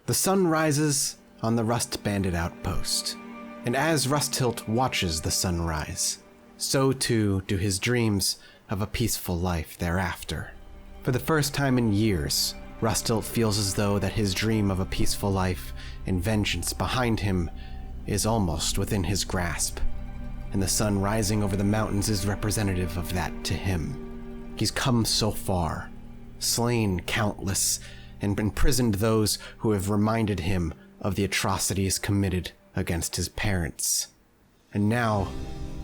The sun rises on the Rust Bandit outpost, and as Rusthilt watches the sun rise, so too do his dreams of a peaceful life thereafter. For the first time in years, Rusthilt feels as though that his dream of a peaceful life and vengeance behind him is almost within his grasp, and the sun rising over the mountains is representative of that to him. He's come so far, slain countless, and imprisoned those who have reminded him of the atrocities committed against his parents. And now,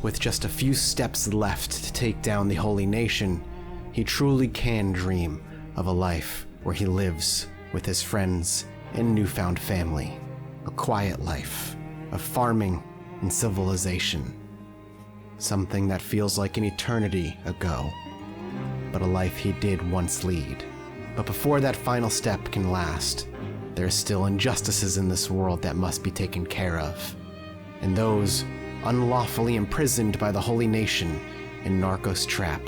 with just a few steps left to take down the Holy Nation, he truly can dream of a life where he lives with his friends and newfound family. A quiet life of farming and civilization. Something that feels like an eternity ago, but a life he did once lead. But before that final step can last, there are still injustices in this world that must be taken care of. And those unlawfully imprisoned by the Holy Nation in Narco's trap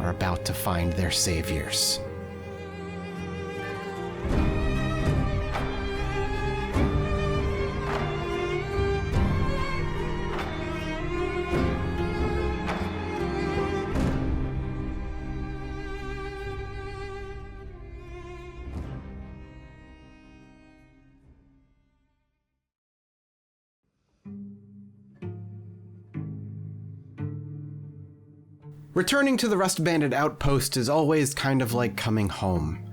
are about to find their saviors. Returning to the Rust Bandit outpost is always kind of like coming home.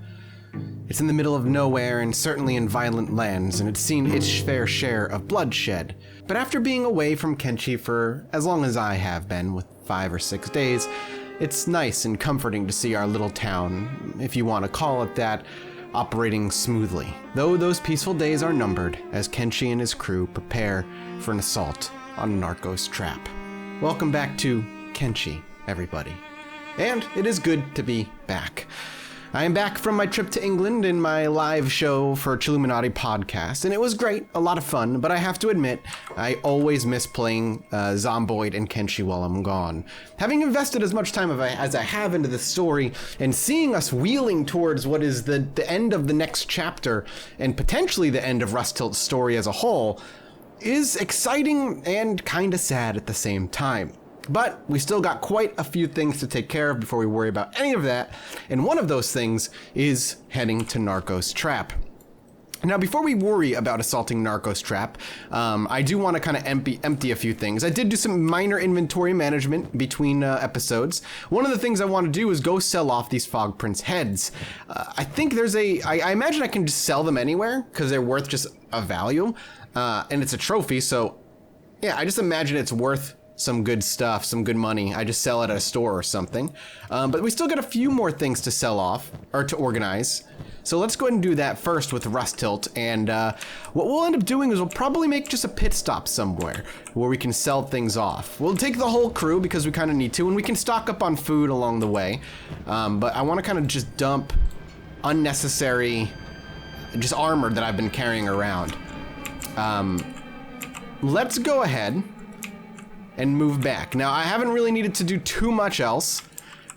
It's in the middle of nowhere and certainly in violent lands, and it's seen its fair share of bloodshed. But after being away from Kenshi for as long as I have been, with 5 or 6 days, it's nice and comforting to see our little town, if you want to call it that, operating smoothly. Though those peaceful days are numbered as Kenshi and his crew prepare for an assault on Narco's trap. Welcome back to Kenshi, everybody. And it is good to be back. I am back from my trip to England in my live show for Chilluminati podcast, and it was great, a lot of fun, but I have to admit, I always miss playing Zomboid and Kenshi while I'm gone. Having invested as much time as I have into the story, and seeing us wheeling towards what is the end of the next chapter, and potentially the end of Rusthilt's story as a whole, is exciting and kinda sad at the same time. But we still got quite a few things to take care of before we worry about any of that, and one of those things is heading to Narco's trap. Now, before we worry about assaulting Narco's trap, I do want to kind of empty a few things. I did do some minor inventory management between episodes. One of the things I want to do is go sell off these Fog Prince heads. I think there's I imagine I can just sell them anywhere because they're worth just a value, and it's a trophy, so yeah, I just imagine it's worth some good stuff, some good money. I just sell it at a store or something. But we still got a few more things to sell off, or to organize. So let's go ahead and do that first with Rusthilt. And what we'll end up doing is we'll probably make just a pit stop somewhere where we can sell things off. We'll take the whole crew because we kind of need to, and we can stock up on food along the way. But I want to kind of just dump unnecessary, just armor that I've been carrying around. Let's go ahead and move back. Now, I haven't really needed to do too much else.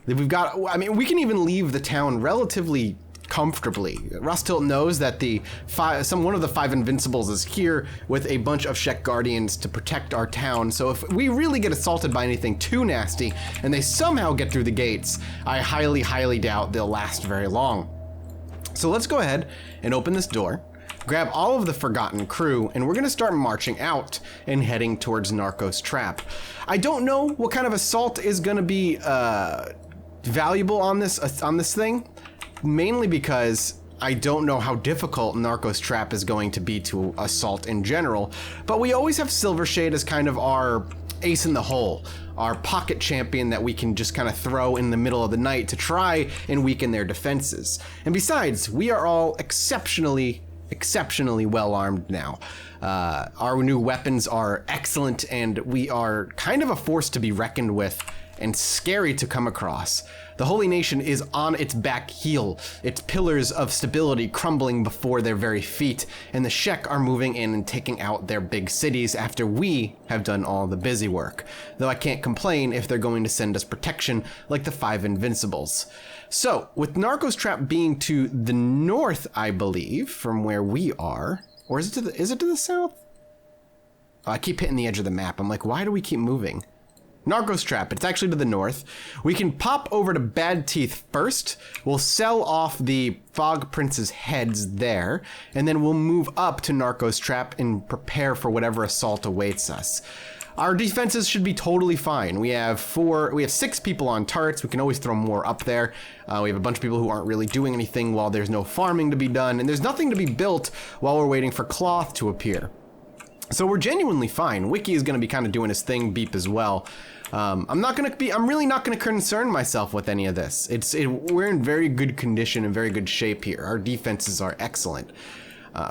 We've got, I mean, we can even leave the town relatively comfortably. Rusthilt knows that one of the 5 invincibles is here with a bunch of Shek Guardians to protect our town. So if we really get assaulted by anything too nasty and they somehow get through the gates, I highly, highly doubt they'll last very long. So let's go ahead and open this door, grab all of the Forgotten crew, and we're gonna start marching out and heading towards Narco's trap. I don't know what kind of assault is gonna be valuable on this thing, mainly because I don't know how difficult Narco's trap is going to be to assault in general, but we always have Silvershade as kind of our ace in the hole, our pocket champion that we can just kind of throw in the middle of the night to try and weaken their defenses. And besides, we are all exceptionally well armed now. Our new weapons are excellent, and we are kind of a force to be reckoned with and scary to come across. The Holy Nation is on its back heel, its pillars of stability crumbling before their very feet, and the Shek are moving in and taking out their big cities after we have done all the busy work. Though I can't complain if they're going to send us protection like the 5 Invincibles. So, with Narco's Trap being to the north, I believe, from where we are, or is it to the south? Oh, I keep hitting the edge of the map. I'm like, why do we keep moving? Narco's Trap, it's actually to the north. We can pop over to Bad Teeth first. We'll sell off the Fog Prince's heads there, and then we'll move up to Narco's Trap and prepare for whatever assault awaits us. Our defenses should be totally fine. We have 6 people on turrets. We can always throw more up there. We have a bunch of people who aren't really doing anything while there's no farming to be done, and there's nothing to be built while we're waiting for cloth to appear. So we're genuinely fine. Wiki is going to be kind of doing his thing, Beep as well. I'm really not going to concern myself with any of this. We're in very good condition and very good shape here. Our defenses are excellent.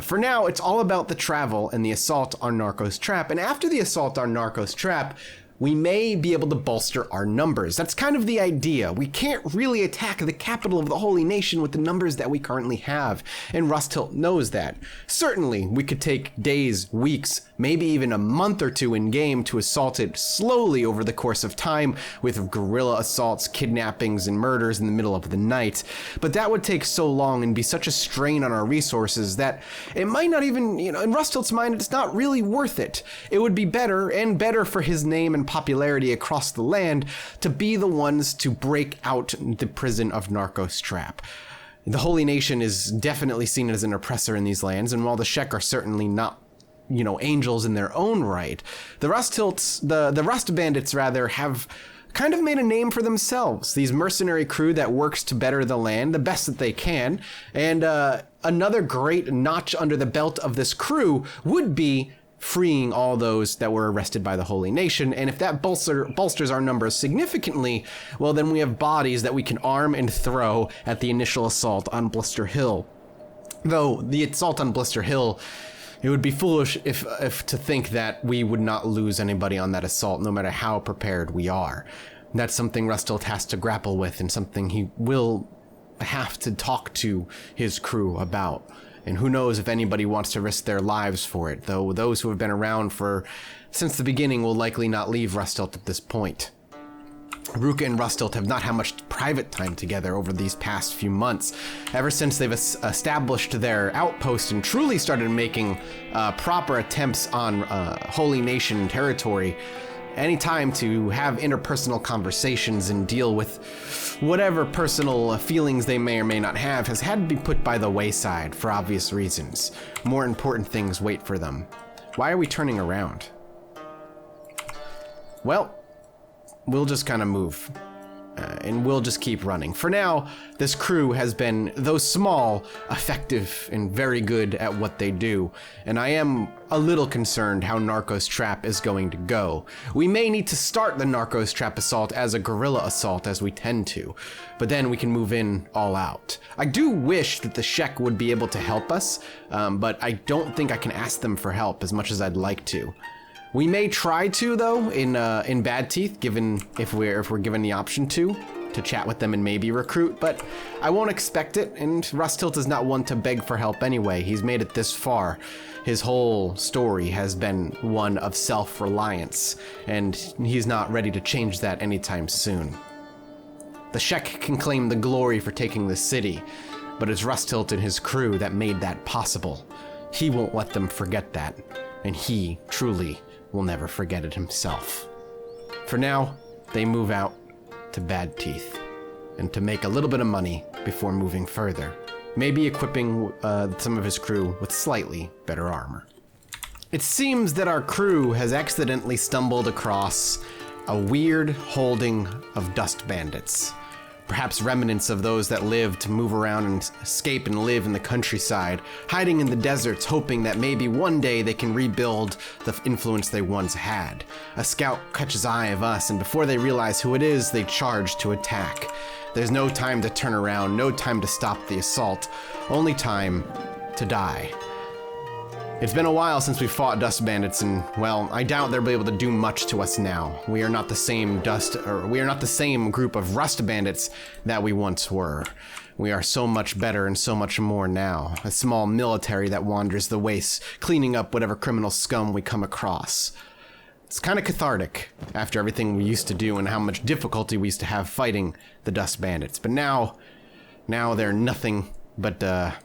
For now, it's all about the travel and the assault on Narco's Trap. And after the assault on Narco's Trap, we may be able to bolster our numbers. That's kind of the idea. We can't really attack the capital of the Holy Nation with the numbers that we currently have, and Rusthilt knows that. Certainly, we could take days, weeks, maybe even a month or two in game to assault it slowly over the course of time with guerrilla assaults, kidnappings, and murders in the middle of the night. But that would take so long and be such a strain on our resources that it might not even, in Rusthilt's mind, it's not really worth it. It would be better, and better for his name and popularity across the land, to be the ones to break out the prison of Narco's Trap. The Holy Nation is definitely seen as an oppressor in these lands, and while the Shek are certainly not, angels in their own right, the Rust Bandits rather have kind of made a name for themselves. These mercenary crew that works to better the land the best that they can, and another great notch under the belt of this crew would be freeing all those that were arrested by the Holy Nation, and if that bolsters our numbers significantly, well, then we have bodies that we can arm and throw at the initial assault on Blister Hill. Though the assault on Blister Hill, it would be foolish if to think that we would not lose anybody on that assault, no matter how prepared we are. That's something Rusthilt has to grapple with, and something he will have to talk to his crew about. And who knows if anybody wants to risk their lives for it, though those who have been around since the beginning will likely not leave Rusthilt at this point. Ruka and Rusthilt have not had much private time together over these past few months. Ever since they've established their outpost and truly started making proper attempts on Holy Nation territory, any time to have interpersonal conversations and deal with whatever personal feelings they may or may not have has had to be put by the wayside for obvious reasons. More important things wait for them. Why are we turning around? Well, we'll just kind of move. And we'll just keep running. For now, this crew has been, though small, effective and very good at what they do, and I am a little concerned how Narco's Trap is going to go. We may need to start the Narco's Trap assault as a guerrilla assault, as we tend to, but then we can move in all out. I do wish that the Shek would be able to help us, but I don't think I can ask them for help as much as I'd like to. We may try to, though, in Bad Teeth, given if we're given the option to chat with them and maybe recruit, but I won't expect it, and Rusthilt is not one to beg for help anyway. He's made it this far. His whole story has been one of self-reliance, and he's not ready to change that anytime soon. The Shek can claim the glory for taking the city, but it's Rusthilt and his crew that made that possible. He won't let them forget that, and he, truly, will never forget it himself. For now, they move out to Bad Teeth, and to make a little bit of money before moving further, maybe equipping some of his crew with slightly better armor. It seems that our crew has accidentally stumbled across a weird holding of dust bandits. Perhaps remnants of those that lived to move around and escape and live in the countryside, hiding in the deserts, hoping that maybe one day they can rebuild the influence they once had. A scout catches eye of us, and before they realize who it is, they charge to attack. There's no time to turn around, no time to stop the assault, only time to die. It's been a while since we fought dust bandits, and, well, I doubt they'll be able to do much to us now. We are not the same group of rust bandits that we once were. We are so much better and so much more now. A small military that wanders the wastes, cleaning up whatever criminal scum we come across. It's kind of cathartic after everything we used to do and how much difficulty we used to have fighting the dust bandits. But now they're nothing but a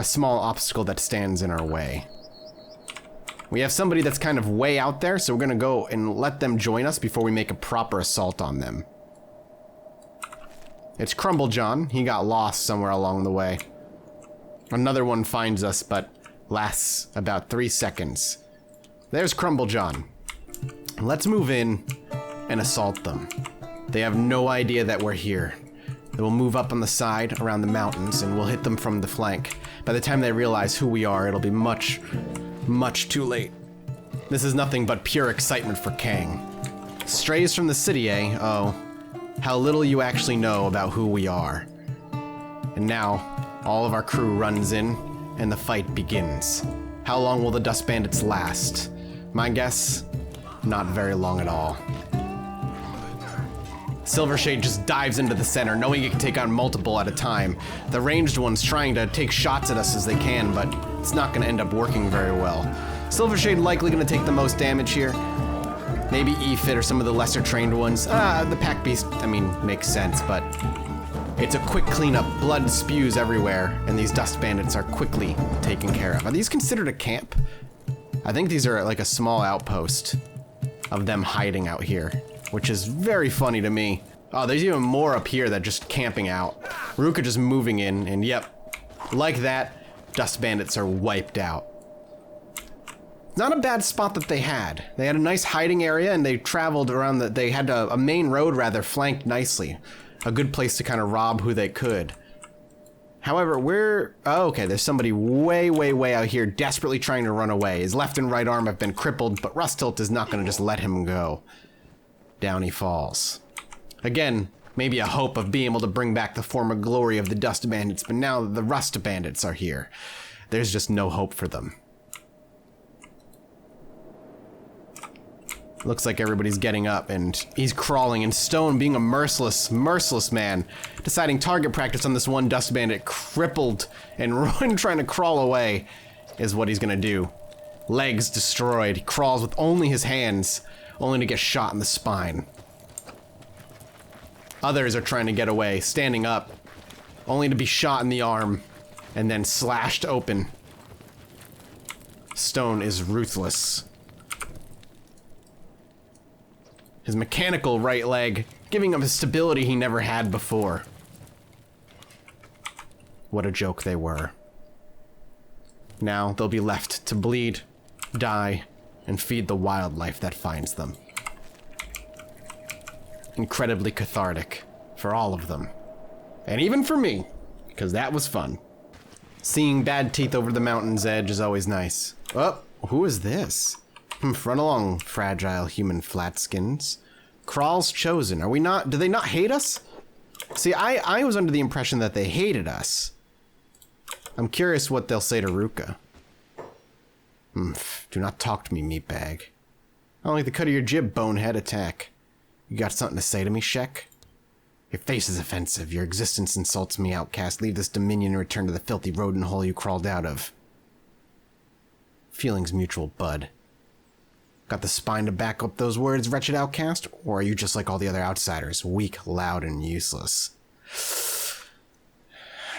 small obstacle that stands in our way. We have somebody that's kind of way out there, so we're gonna go and let them join us before we make a proper assault on them. It's Crumble John. He got lost somewhere along the way. Another one finds us, but lasts about 3 seconds. There's Crumble John. Let's move in and assault them. They have no idea that we're here. They will move up on the side around the mountains, and we'll hit them from the flank. By the time they realize who we are, it'll be much too late. This is nothing but pure excitement for Kang. Strays from the city, eh? Oh, how little you actually know about who we are. And now, all of our crew runs in, and the fight begins. How long will the dust bandits last? My guess, not very long at all. Silvershade just dives into the center, knowing it can take on multiple at a time. The ranged one's trying to take shots at us as they can, but it's not going to end up working very well. Silvershade likely going to take the most damage here. Maybe Ephit or some of the lesser trained ones. The Pack Beast, I mean, makes sense, but it's a quick cleanup. Blood spews everywhere, and these dust bandits are quickly taken care of. Are these considered a camp? I think these are like a small outpost of them hiding out here, which is very funny to me. Oh, there's even more up here that just camping out. Ruka just moving in, and yep, like that, dust bandits are wiped out. Not a bad spot that they had. They had a nice hiding area, and they traveled around they had a main road rather flanked nicely. A good place to kind of rob who they could. However, oh, okay, there's somebody way out here desperately trying to run away. His left and right arm have been crippled, but Rustilt is not going to just let him go. Down he falls. Again, maybe a hope of being able to bring back the former glory of the dust bandits, but now the rust bandits are here. There's just no hope for them. Looks like everybody's getting up, and he's crawling, and Stone, being a merciless man, deciding target practice on this one dust bandit, crippled and trying to crawl away, is what he's gonna do. Legs destroyed. He crawls with only his hands, only to get shot in the spine. Others are trying to get away, standing up, only to be shot in the arm, and then slashed open. Stone is ruthless. His mechanical right leg, giving him a stability he never had before. What a joke they were. Now they'll be left to bleed, die, and feed the wildlife that finds them. Incredibly cathartic for all of them. And even for me, because that was fun. Seeing bad teeth over the mountain's edge is always nice. Oh, who is this? Run along, fragile human flatskins. Kral's chosen. Are we not? Do they not hate us? See, I was under the impression that they hated us. I'm curious what they'll say to Ruka. Do not talk to me, meatbag. I don't like the cut of your jib, bonehead. Attack. You got something to say to me, Shek? Your face is offensive. Your existence insults me, outcast. Leave this dominion and return to the filthy rodent hole you crawled out of. Feelings mutual, bud. Got the spine to back up those words, wretched outcast? Or are you just like all the other outsiders, weak, loud, and useless?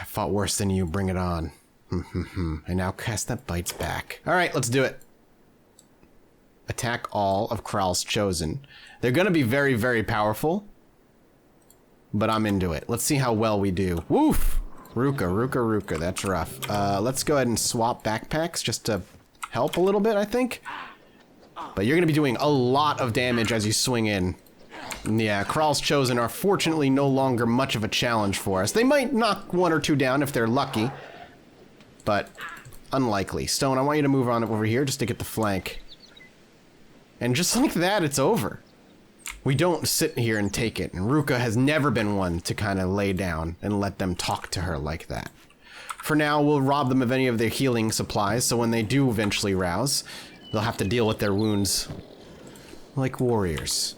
I fought worse than you, bring it on. An outcast that bites back. Alright, let's do it. Attack all of Kral's chosen. They're gonna be very, very powerful, but I'm into it. Let's see how well we do. Woof! Ruka, that's rough. Let's go ahead and swap backpacks just to help a little bit, I think. But you're going to be doing a lot of damage as you swing in. Yeah, Kral's Chosen are fortunately no longer much of a challenge for us. They might knock one or two down if they're lucky, but unlikely. Stone, I want you to move on over here just to get the flank. And just like that, it's over. We don't sit here and take it, and Ruka has never been one to kind of lay down and let them talk to her like that. For now, we'll rob them of any of their healing supplies, so when they do eventually rouse, they'll have to deal with their wounds like warriors.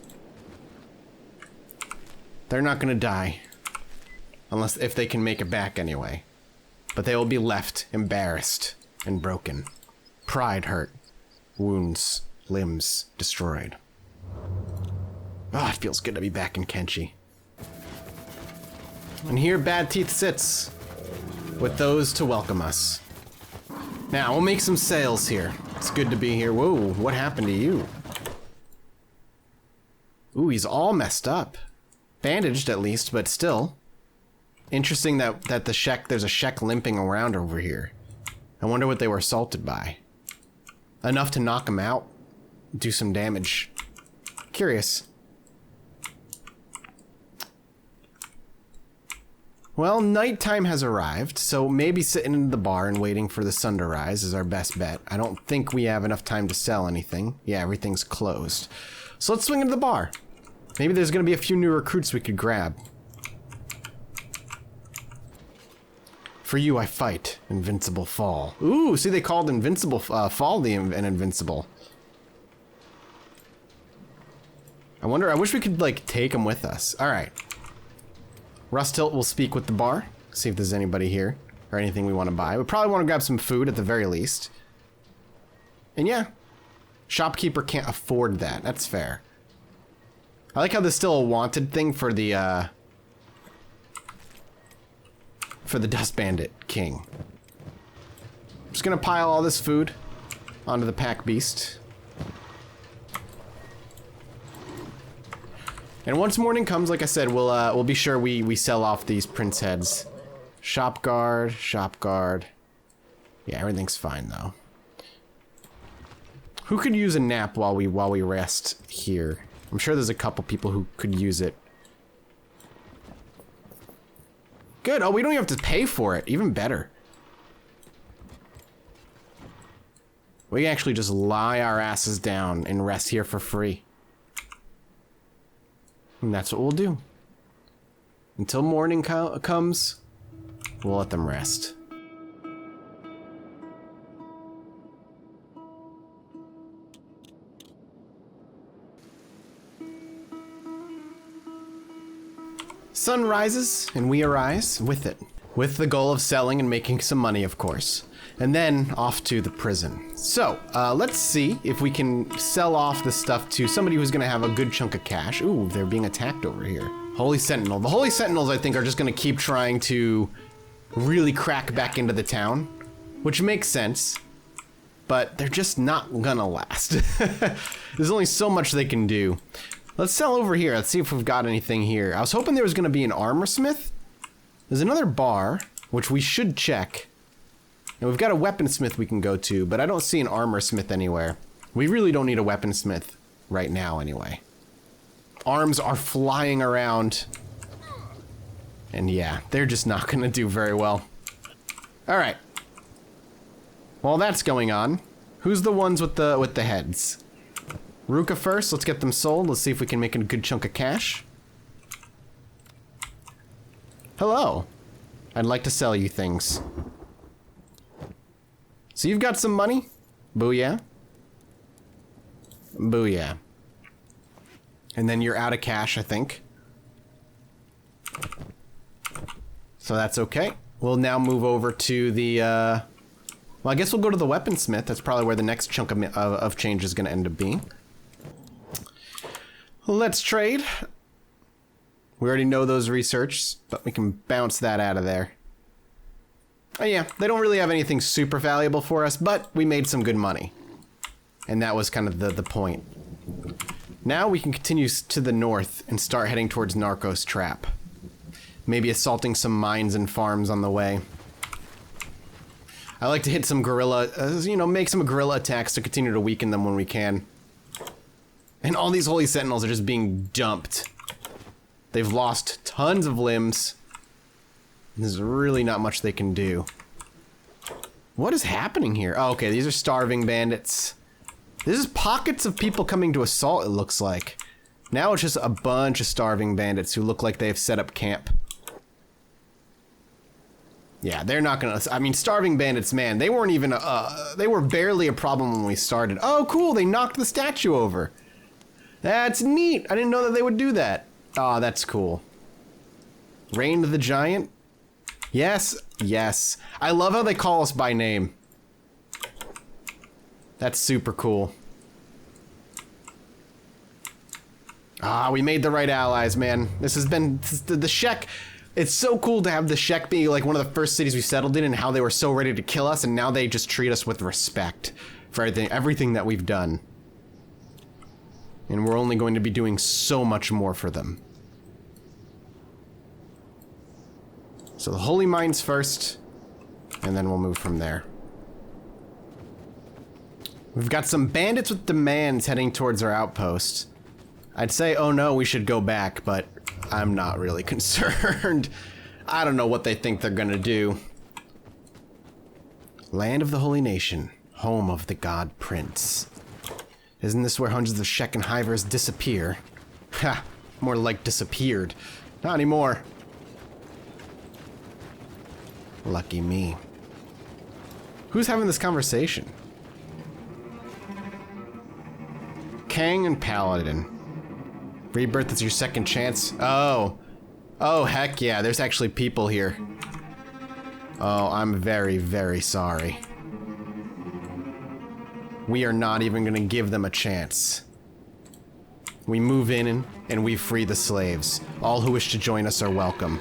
They're not gonna die. If they can make it back anyway. But they will be left embarrassed and broken. Pride hurt. Wounds. Limbs destroyed. Ah, it feels good to be back in Kenshi. And here Bad Teeth sits, with those to welcome us. Now, we'll make some sales here. It's good to be here. Whoa, what happened to you? Ooh, he's all messed up. Bandaged, at least, but still. Interesting that there's a Shek limping around over here. I wonder what they were assaulted by. Enough to knock him out? Do some damage. Curious. Well, nighttime has arrived, so maybe sitting in the bar and waiting for the sun to rise is our best bet. I don't think we have enough time to sell anything. Yeah, everything's closed. So let's swing into the bar. Maybe there's gonna be a few new recruits we could grab. For you I fight, Invincible Fall. Ooh, see they called Invincible Fall an Invincible. I wish we could, like, take him with us. Alright. Rusthilt will speak with the bar, see if there's anybody here, or anything we want to buy. We probably want to grab some food at the very least. And yeah, shopkeeper can't afford that. That's fair. I like how there's still a wanted thing for the Dust Bandit King. I'm just gonna pile all this food onto the pack beast. And once morning comes, like I said, we'll be sure we sell off these prince heads. Shop guard. Yeah, everything's fine though. Who could use a nap while we rest here? I'm sure there's a couple people who could use it. Good. Oh, we don't even have to pay for it. Even better. We can actually just lie our asses down and rest here for free. And that's what we'll do. Until morning comes, we'll let them rest. Sun rises, and we arise with it. With the goal of selling and making some money, of course. And then off to the prison. So, let's see if we can sell off the stuff to somebody who's gonna have a good chunk of cash. Ooh, they're being attacked over here. Holy Sentinel. The Holy Sentinels, I think, are just gonna keep trying to really crack back into the town. Which makes sense. But they're just not gonna last. There's only so much they can do. Let's sell over here. Let's see if we've got anything here. I was hoping there was gonna be an armor smith. There's another bar, which we should check. And we've got a weaponsmith we can go to, but I don't see an armor smith anywhere. We really don't need a weaponsmith right now anyway. Arms are flying around. And yeah, they're just not gonna do very well. Alright. While that's going on, who's the ones with the heads? Ruka first, let's get them sold. Let's see if we can make a good chunk of cash. Hello. I'd like to sell you things. So you've got some money? Booyah. Booyah. And then you're out of cash, I think. So that's okay. We'll now move over to the, well, I guess we'll go to the weaponsmith. That's probably where the next chunk of change is going to end up being. Let's trade. We already know those research, but we can bounce that out of there. Oh yeah, they don't really have anything super valuable for us, but we made some good money. And that was kind of the point. Now we can continue to the north and start heading towards Narco's trap. Maybe assaulting some mines and farms on the way. I like to hit some guerrilla, make some guerrilla attacks to continue to weaken them when we can. And all these Holy Sentinels are just being dumped. They've lost tons of limbs. There's really not much they can do. What is happening here? Oh, okay, these are starving bandits. This is pockets of people coming to assault, it looks like. Now it's just a bunch of starving bandits who look like they've set up camp. Yeah, they're not gonna... I mean, starving bandits, man, they weren't even... they were barely a problem when we started. Oh, cool, they knocked the statue over. That's neat. I didn't know that they would do that. Oh, that's cool. Rain the Giant? Yes, yes. I love how they call us by name. That's super cool. Ah, we made the right allies, man. This has been... The Shek... It's so cool to have the Shek be like one of the first cities we settled in and how they were so ready to kill us, and now they just treat us with respect for everything that we've done. And we're only going to be doing so much more for them. So the Holy Mines first, and then we'll move from there. We've got some bandits with demands heading towards our outpost. I'd say, oh no, we should go back, but I'm not really concerned. I don't know what they think they're gonna do. Land of the Holy Nation, home of the God Prince. Isn't this where hundreds of Shek and Hivers disappear? Ha, more like disappeared. Not anymore. Lucky me. Who's having this conversation? Kang and Paladin. Rebirth is your second chance. Oh. Oh, heck yeah. There's actually people here. Oh, I'm very, very sorry. We are not even going to give them a chance. We move in and we free the slaves. All who wish to join us are welcome.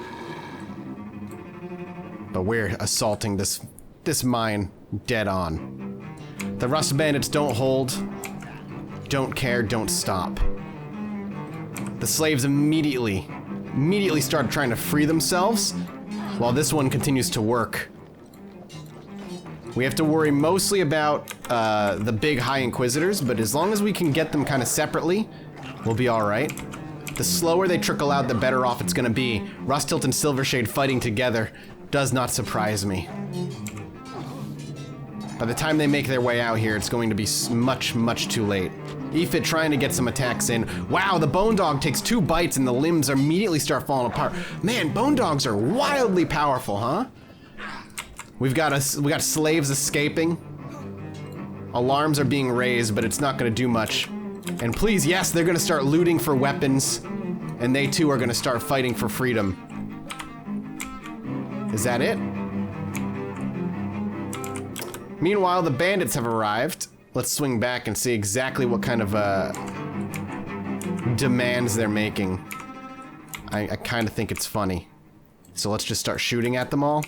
But we're assaulting this mine dead on. The Rust Bandits don't hold, don't care, don't stop. The slaves immediately start trying to free themselves, while this one continues to work. We have to worry mostly about the big High Inquisitors, but as long as we can get them kind of separately, we'll be alright. The slower they trickle out, the better off it's gonna be. Rusthilt and Silvershade fighting together does not surprise me. By the time they make their way out here, it's going to be much, much too late. Ephit trying to get some attacks in. Wow, the Bone Dog takes 2 bites and the limbs immediately start falling apart. Man, Bone Dogs are wildly powerful, huh? We got slaves escaping. Alarms are being raised, but it's not going to do much. And please, yes, they're going to start looting for weapons, and they too are going to start fighting for freedom. Is that it? Meanwhile, the bandits have arrived. Let's swing back and see exactly what kind of demands they're making. I kind of think it's funny. So let's just start shooting at them all.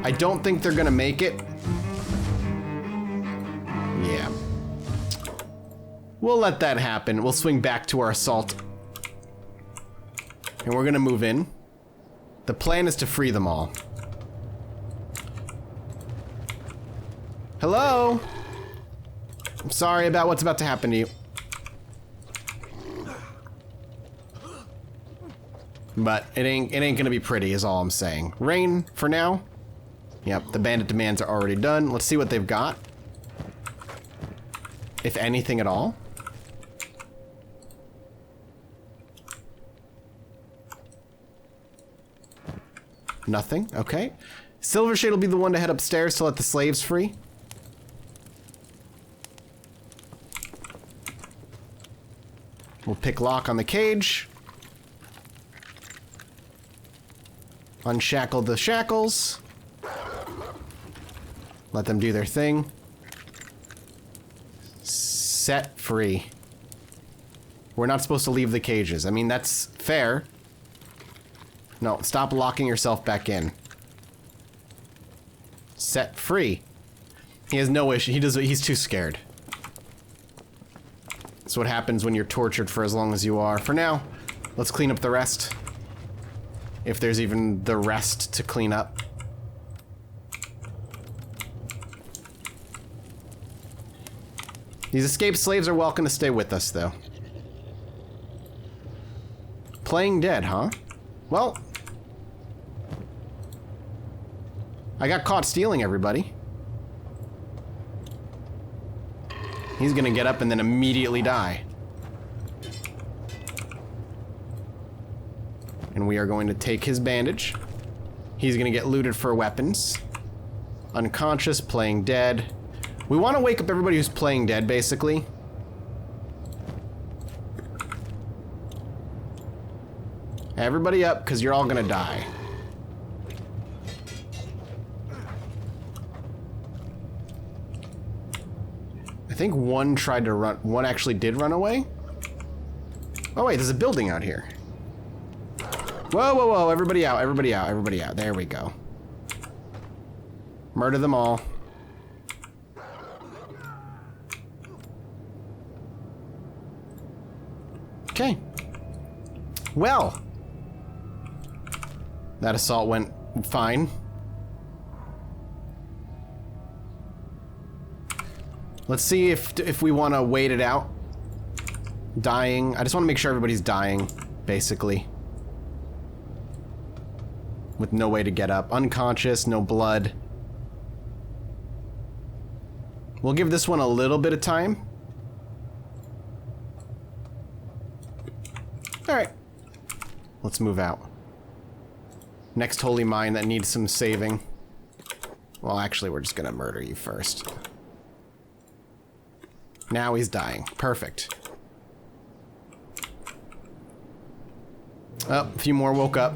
I don't think they're gonna make it. Yeah. We'll let that happen. We'll swing back to our assault. And we're gonna move in. The plan is to free them all. Hello? I'm sorry about what's about to happen to you. But it ain't gonna be pretty is all I'm saying. Rain for now. Yep, the bandit demands are already done. Let's see what they've got. If anything at all. Nothing, okay. Silvershade will be the one to head upstairs to let the slaves free. We'll pick lock on the cage. Unshackle the shackles. Let them do their thing. Set free. We're not supposed to leave the cages. I mean, that's fair. No, stop locking yourself back in. Set free. He has no issue. He's too scared. That's what happens when you're tortured for as long as you are. For now, let's clean up the rest. If there's even the rest to clean up. These escaped slaves are welcome to stay with us, though. Playing dead, huh? Well, I got caught stealing everybody. He's gonna get up and then immediately die. And we are going to take his bandage. He's going to get looted for weapons. Unconscious, playing dead. We want to wake up everybody who's playing dead, basically. Everybody up, because you're all going to die. I think one tried to run. One actually did run away. Oh, wait, there's a building out here. Whoa, whoa, whoa. Everybody out, everybody out, everybody out. There we go. Murder them all. Okay. Well. That assault went fine. Let's see if we want to wait it out. Dying. I just want to make sure everybody's dying, basically. With no way to get up. Unconscious, no blood. We'll give this one a little bit of time. Alright. Let's move out. Next holy mine that needs some saving. Well, actually, we're just gonna murder you first. Now he's dying. Perfect. Oh, a few more woke up.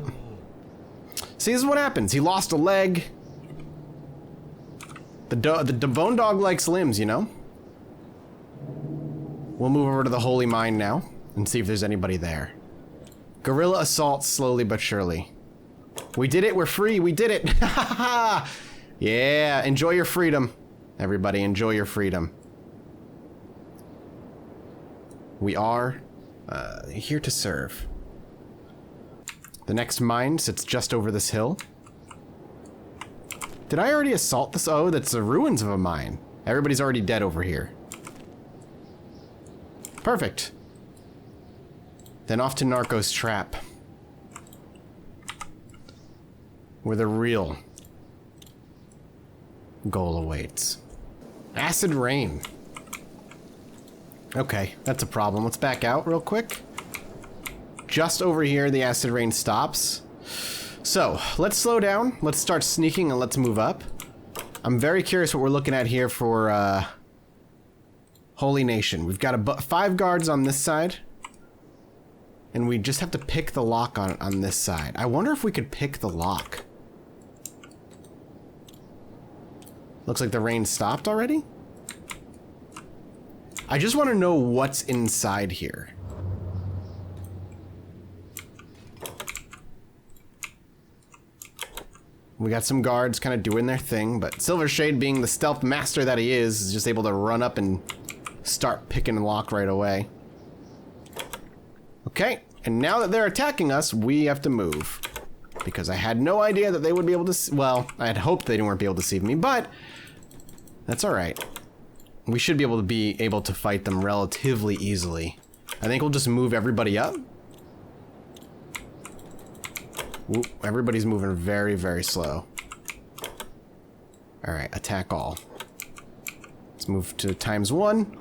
See, this is what happens. He lost a leg. The bone dog likes limbs, you know? We'll move over to the holy mine now and see if there's anybody there. Guerrilla assault slowly but surely. We did it. We're free. We did it. Yeah, enjoy your freedom. Everybody, enjoy your freedom. We are here to serve. The next mine sits just over this hill. Did I already assault this? Oh, that's the ruins of a mine. Everybody's already dead over here. Perfect. Then off to Narco's trap. Where the real goal awaits. Acid rain. Okay, that's a problem. Let's back out real quick. Just over here, the acid rain stops. So, let's slow down. Let's start sneaking and let's move up. I'm very curious what we're looking at here for Holy Nation. We've got 5 guards on this side. And we just have to pick the lock on this side. I wonder if we could pick the lock. Looks like the rain stopped already. I just want to know what's inside here. We got some guards kind of doing their thing, but Silvershade, being the stealth master that he is just able to run up and start picking the lock right away. Okay, and now that they're attacking us, we have to move. Because I had no idea that they would be able to well, I had hoped they weren't be able to see me, but that's alright. We should be able to fight them relatively easily. I think we'll just move everybody up. Ooh, everybody's moving very, very slow. Alright, attack all. Let's move to ×1.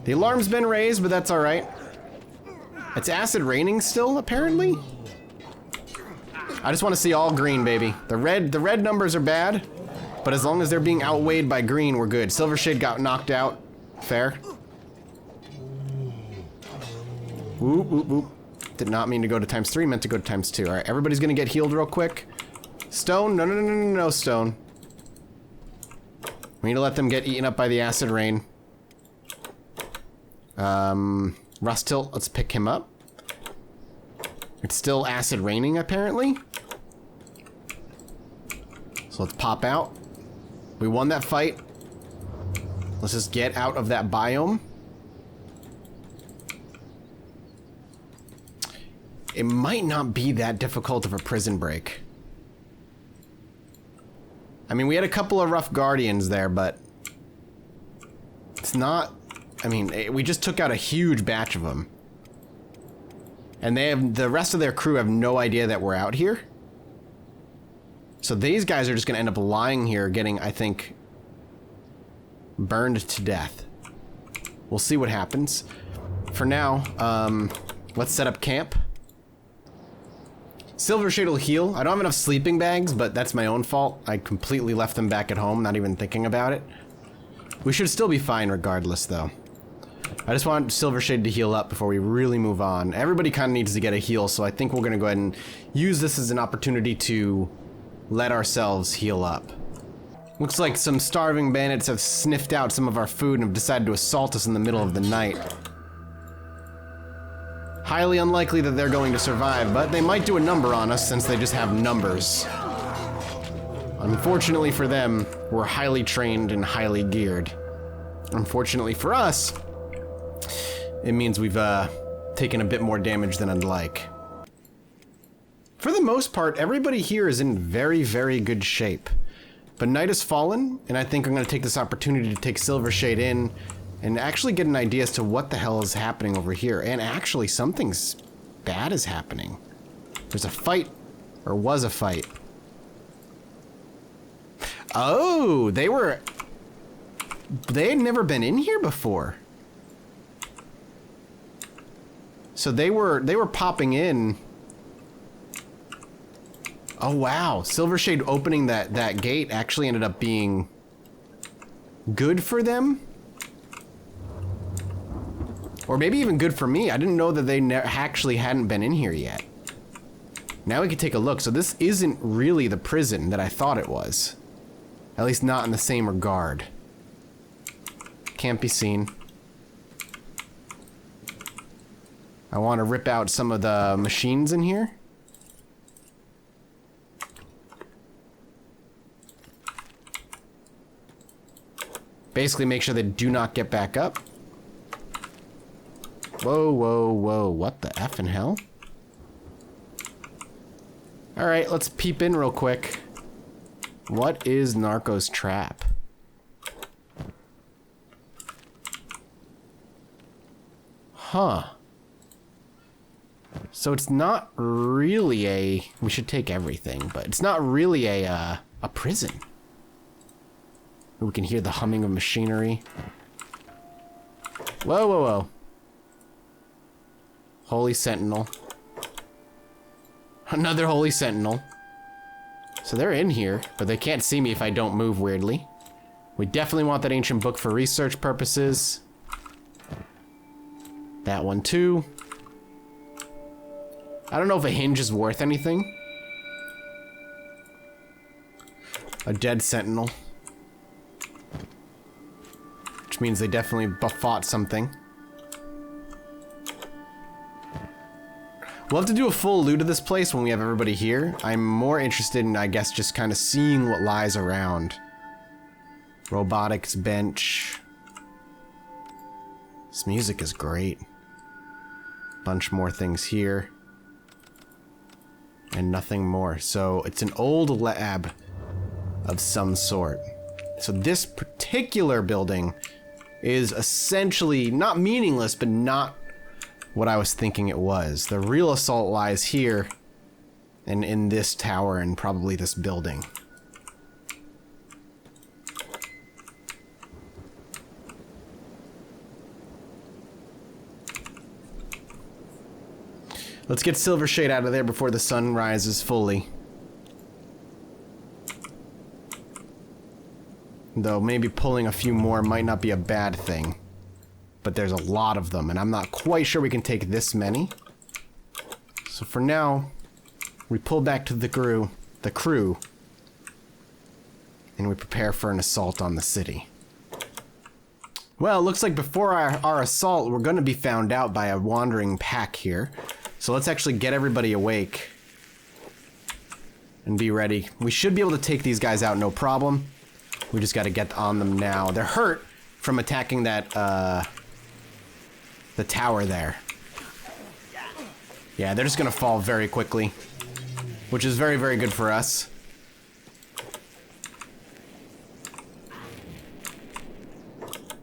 The alarm's been raised, but that's alright. It's acid raining still, apparently? I just want to see all green, baby. The red numbers are bad, but as long as they're being outweighed by green, we're good. Silvershade got knocked out. Fair. Whoop, whoop, whoop. Did not mean to go to ×3, meant to go to ×2. Alright, everybody's gonna get healed real quick. Stone? No, no, no, no, no, no, Stone. We need to let them get eaten up by the acid rain. Rustilt, let's pick him up. It's still acid raining, apparently. So let's pop out. We won that fight. Let's just get out of that biome. It might not be that difficult of a prison break. I mean, we had a couple of rough guardians there, but it's not... I mean, we just took out a huge batch of them. And the rest of their crew have no idea that we're out here. So these guys are just gonna end up lying here getting, I think, burned to death. We'll see what happens. For now, let's set up camp. Silvershade will heal. I don't have enough sleeping bags, but that's my own fault. I completely left them back at home, not even thinking about it. We should still be fine regardless, though. I just want Silvershade to heal up before we really move on. Everybody kind of needs to get a heal, so I think we're going to go ahead and use this as an opportunity to let ourselves heal up. Looks like some starving bandits have sniffed out some of our food and have decided to assault us in the middle of the night. Highly unlikely that they're going to survive, but they might do a number on us since they just have numbers. Unfortunately for them, we're highly trained and highly geared. Unfortunately for us, it means we've taken a bit more damage than I'd like. For the most part, everybody here is in very, very good shape. But night has fallen, and I think I'm going to take this opportunity to take Silvershade in and actually get an idea as to what the hell is happening over here. And actually, something's bad is happening. There's a fight, or was a fight. Oh, they had never been in here before. So they were popping in. Oh wow, Silvershade opening that gate actually ended up being good for them. Or maybe even good for me. I didn't know that they actually hadn't been in here yet. Now we can take a look. So this isn't really the prison that I thought it was. At least not in the same regard. Can't be seen. I want to rip out some of the machines in here. Basically make sure they do not get back up. Whoa, whoa, whoa, what the effing hell? Alright, let's peep in real quick. What is Narco's trap? Huh. So it's not really a... We should take everything, but it's not really a prison. We can hear the humming of machinery. Whoa, whoa, whoa. Holy Sentinel. Another Holy Sentinel. So they're in here, but they can't see me if I don't move weirdly. We definitely want that ancient book for research purposes. That one too. I don't know if a hinge is worth anything. A dead Sentinel. Which means they definitely fought something. We'll have to do a full loot of this place when we have everybody here. I'm more interested in, I guess, just kind of seeing what lies around. Robotics bench. This music is great. Bunch more things here. And nothing more. So it's an old lab of some sort. So this particular building is essentially not meaningless, but not what I was thinking it was. The real assault lies here and in this tower and probably this building. Let's get Silvershade out of there before the sun rises fully. Though maybe pulling a few more might not be a bad thing. But there's a lot of them, and I'm not quite sure we can take this many. So for now, we pull back to the crew, and we prepare for an assault on the city. Well, it looks like before our assault, we're going to be found out by a wandering pack here. So let's actually get everybody awake and be ready. We should be able to take these guys out, no problem. We just got to get on them now. They're hurt from attacking that, the tower there. Yeah, they're just gonna fall very quickly, which is very, very good for us.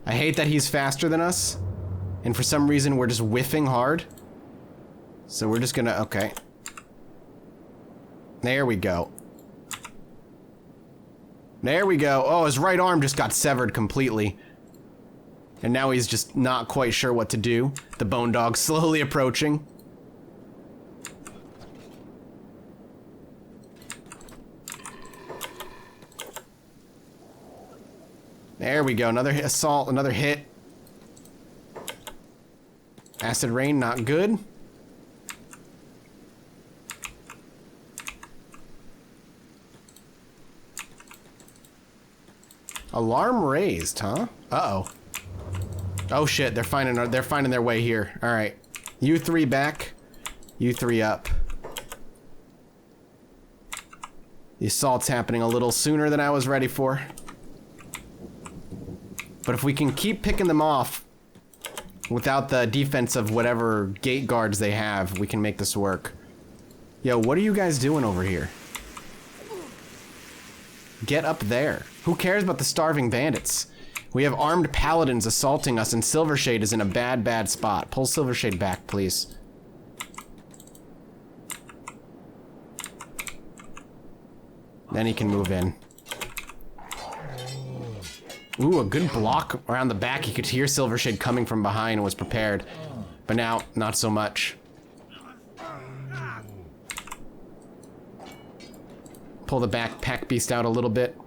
I hate that he's faster than us, and for some reason we're just whiffing hard. So we're just gonna, okay. There we go. There we go. Oh, his right arm just got severed completely. And now he's just not quite sure what to do. The bone dog slowly approaching. There we go. Another assault, another hit. Acid rain, not good. Alarm raised, huh? Uh-oh. Oh shit, they're finding their way here. All right. You three back. You three up. The assault's happening a little sooner than I was ready for. But if we can keep picking them off without the defense of whatever gate guards they have, we can make this work. Yo, what are you guys doing over here? Get up there. Who cares about the starving bandits? We have armed paladins assaulting us, and Silvershade is in a bad, bad spot. Pull Silvershade back, please. Then he can move in. Ooh, a good block around the back. He could hear Silvershade coming from behind and was prepared. But now, not so much. Pull the backpack beast out a little bit.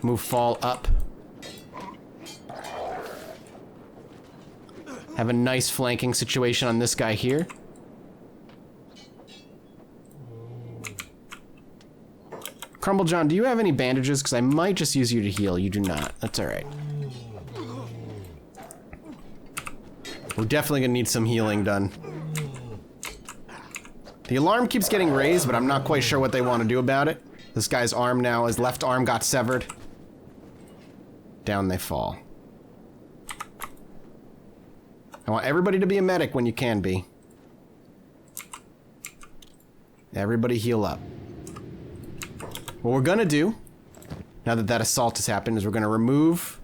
Move Fall up. Have a nice flanking situation on this guy here. Crumble John, do you have any bandages? Because I might just use you to heal. You do not. That's alright. We're definitely gonna need some healing done. The alarm keeps getting raised, but I'm not quite sure what they want to do about it. This guy's arm now, his left arm got severed. Down they fall. I want everybody to be a medic when you can be. Everybody heal up. What we're gonna do, now that that assault has happened, is we're gonna remove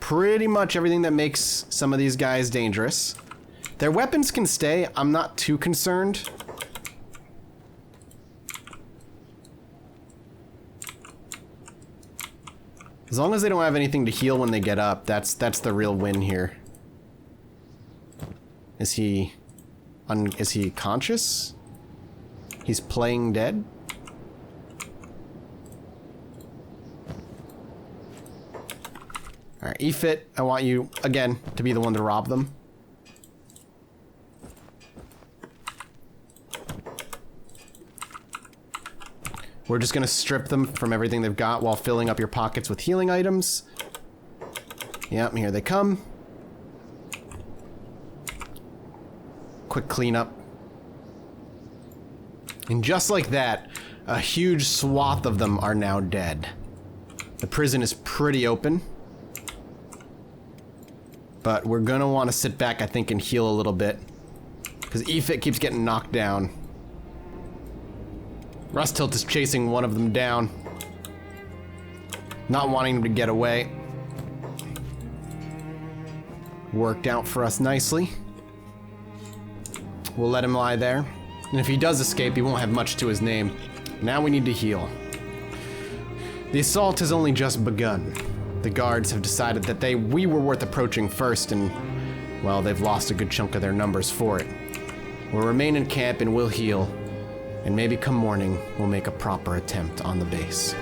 pretty much everything that makes some of these guys dangerous. Their weapons can stay. I'm not too concerned. As long as they don't have anything to heal when they get up, that's the real win here. Is he conscious? He's playing dead? Alright, Efit, I want you, again, to be the one to rob them. We're just gonna strip them from everything they've got while filling up your pockets with healing items. Yep, here they come. Quick cleanup. And just like that, a huge swath of them are now dead. The prison is pretty open. But we're gonna want to sit back, I think, and heal a little bit. Because Efit keeps getting knocked down. Rustilt is chasing one of them down. Not wanting him to get away. Worked out for us nicely. We'll let him lie there. And if he does escape, he won't have much to his name. Now we need to heal. The assault has only just begun. The guards have decided that we were worth approaching first, and, well, they've lost a good chunk of their numbers for it. We'll remain in camp and we'll heal. And maybe come morning, we'll make a proper attempt on the base.